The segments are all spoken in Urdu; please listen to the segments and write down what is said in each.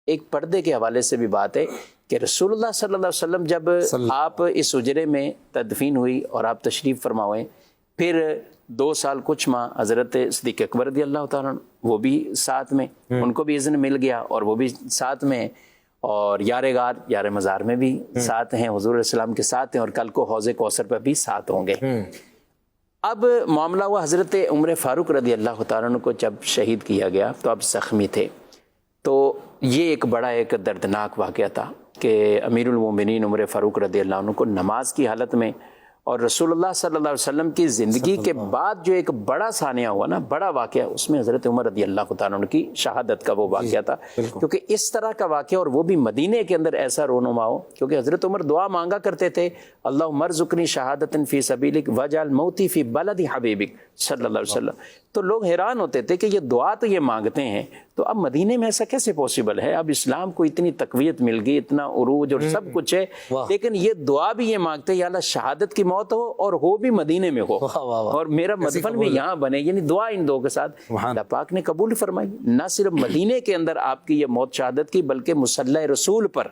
ایک پردے کے حوالے سے بھی بات ہے کہ رسول اللہ صلی اللہ علیہ وسلم جب آپ اس حجرے میں تدفین ہوئی اور آپ تشریف فرما ہوئے، پھر 2 سال کچھ ماہ حضرت صدیق اکبر رضی اللہ تعالیٰ عنہ وہ بھی ساتھ میں، ان کو بھی اذن مل گیا اور وہ بھی ساتھ میں ہیں، اور یار غار یار مزار میں بھی ساتھ ہیں، حضور علیہ السلام کے ساتھ ہیں، اور کل کو حوض کوثر پہ بھی ساتھ ہوں گے۔ اب معاملہ ہوا حضرت عمر فاروق رضی اللہ تعالیٰ عنہ کو جب شہید کیا گیا تو اب زخمی تھے، تو یہ ایک بڑا ایک دردناک واقعہ تھا کہ امیر المومنین عمر فاروق رضی اللہ عنہ کو نماز کی حالت میں، اور رسول اللہ صلی اللہ علیہ وسلم کی زندگی کے بعد جو ایک بڑا سانحہ ہوا نا، بڑا واقعہ، اس میں حضرت عمر رضی اللہ تعالیٰ عنہ کی شہادت کا وہ واقعہ تھا، کیونکہ اس طرح کا واقعہ اور وہ بھی مدینے کے اندر ایسا رونما ہو، کیونکہ حضرت عمر دعا مانگا کرتے تھے، اللہم ارزقنی شہادۃ فی سبیلک واجعل موتی فی بلد حبیبک صلی اللہ علیہ وسلم۔ تو لوگ حیران ہوتے تھے کہ یہ دعا تو یہ مانگتے ہیں، تو اب مدینے میں ایسا کیسے پاسبل ہے؟ اب اسلام کو اتنی تقویت مل گئی، اتنا عروج اور سب کچھ ہے، لیکن یہ دعا بھی یہ مانگتے ہیں یا اللہ شہادت کی موت ہو اور ہو بھی مدینے میں ہو اور میرا مدفن بھی یہاں بنے، یعنی دعا ان دو کے ساتھ اللہ پاک نے قبول فرمائی۔ نہ صرف مدینے کے اندر آپ کی یہ موت شہادت کی، بلکہ مصلی رسول پر،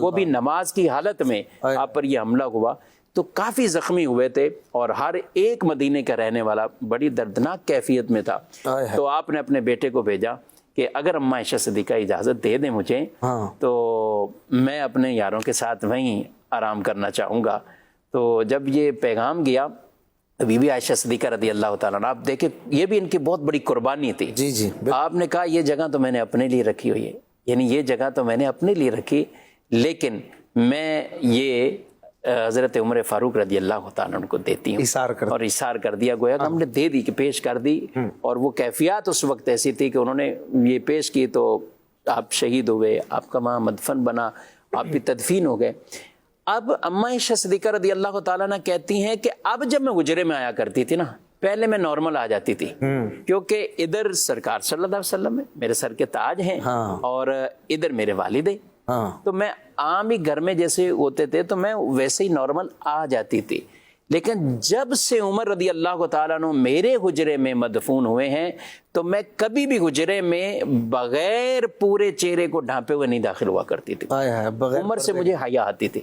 وہ بھی نماز کی حالت میں آپ پر یہ حملہ ہوا، تو کافی زخمی ہوئے تھے، اور ہر ایک مدینے کا رہنے والا بڑی دردناک کیفیت میں تھا۔ تو آپ نے اپنے بیٹے کو بھیجا کہ اگر اماں عائشہ صدیقہ اجازت دے دیں مجھے تو میں اپنے یاروں کے ساتھ وہیں آرام کرنا چاہوں گا۔ تو جب یہ پیغام گیا بی بی عائشہ صدیقہ رضی اللہ تعالیٰ عنہ، آپ دیکھیں یہ بھی ان کی بہت بڑی قربانی تھی۔ آپ نے کہا یہ جگہ تو میں نے اپنے لیے رکھی ہوئی ہے، یعنی یہ جگہ تو میں نے اپنے لیے رکھی، لیکن میں یہ حضرت عمر فاروق رضی اللہ تعالیٰ عنہ کو دیتی ہوں، اور اِثار کر دیا، گویا کہ ہم نے دے دی، کہ پیش کر دی، اور وہ کیفیات اس وقت ایسی تھی کہ انہوں نے یہ پیش کی تو آپ شہید ہوئے، آپ کا وہاں مدفن بنا، آپ بھی تدفین ہو گئے۔ اب اماں عائشہ صدیقہ رضی اللہ تعالیٰ عنہ کہتی ہیں کہ اب جب میں حجرے میں آیا کرتی تھی نا، پہلے میں نارمل آ جاتی تھی، کیونکہ ادھر سرکار صلی اللہ علیہ وسلم ہے، میرے سر کے تاج ہیں، اور ادھر میرے والد ہیں، تو میں عام ہی گھر میں جیسے ہوتے تھے تو میں ویسے ہی نارمل آ جاتی تھی۔ لیکن جب سے عمر رضی اللہ تعالیٰ عنہ میرے حجرے میں مدفون ہوئے ہیں تو میں کبھی بھی حجرے میں بغیر پورے چہرے کو ڈھانپے ہوئے نہیں داخل ہوا کرتی تھی، عمر سے مجھے حیا آتی تھی۔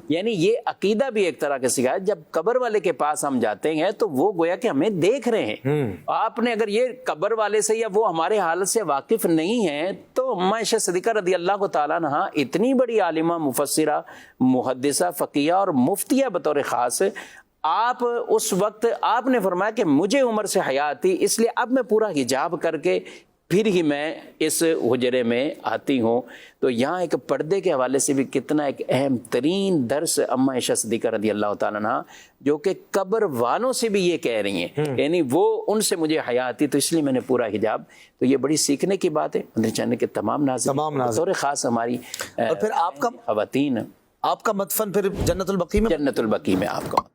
یعنی یہ عقیدہ بھی ایک طرح کا سکھایا، جب قبر والے کے پاس ہم جاتے ہیں تو وہ گویا کہ ہمیں دیکھ رہے ہیں، آپ نے اگر یہ قبر والے سے یا وہ ہمارے حالت سے واقف نہیں ہیں تو اماں عائشہ صدیقہ رضی اللہ تعالیٰ عنہ اتنی بڑی عالمہ، مفسرہ، محدثہ، فقیہ اور مفتیہ بطور خاص، آپ اس وقت آپ نے فرمایا کہ مجھے عمر سے حیا آتی، اس لیے اب میں پورا حجاب کر کے پھر ہی میں اس حجرے میں آتی ہوں۔ تو یہاں ایک پردے کے حوالے سے بھی کتنا ایک اہم ترین درس اماں عائشہ صدیقہ رضی اللہ تعالیٰ عنہ، جو کہ قبر والوں سے بھی یہ کہہ رہی ہیں، یعنی وہ ان سے مجھے حیا آتی تو اس لیے میں نے پورا حجاب۔ تو یہ بڑی سیکھنے کی بات ہے مدنی چینل کے تمام ناظرین، بطور خاص ہماری اور پھر آپ کا خواتین، آپ کا مدفن پھر جنت البقیع میں، جنت البقیع میں آپ کا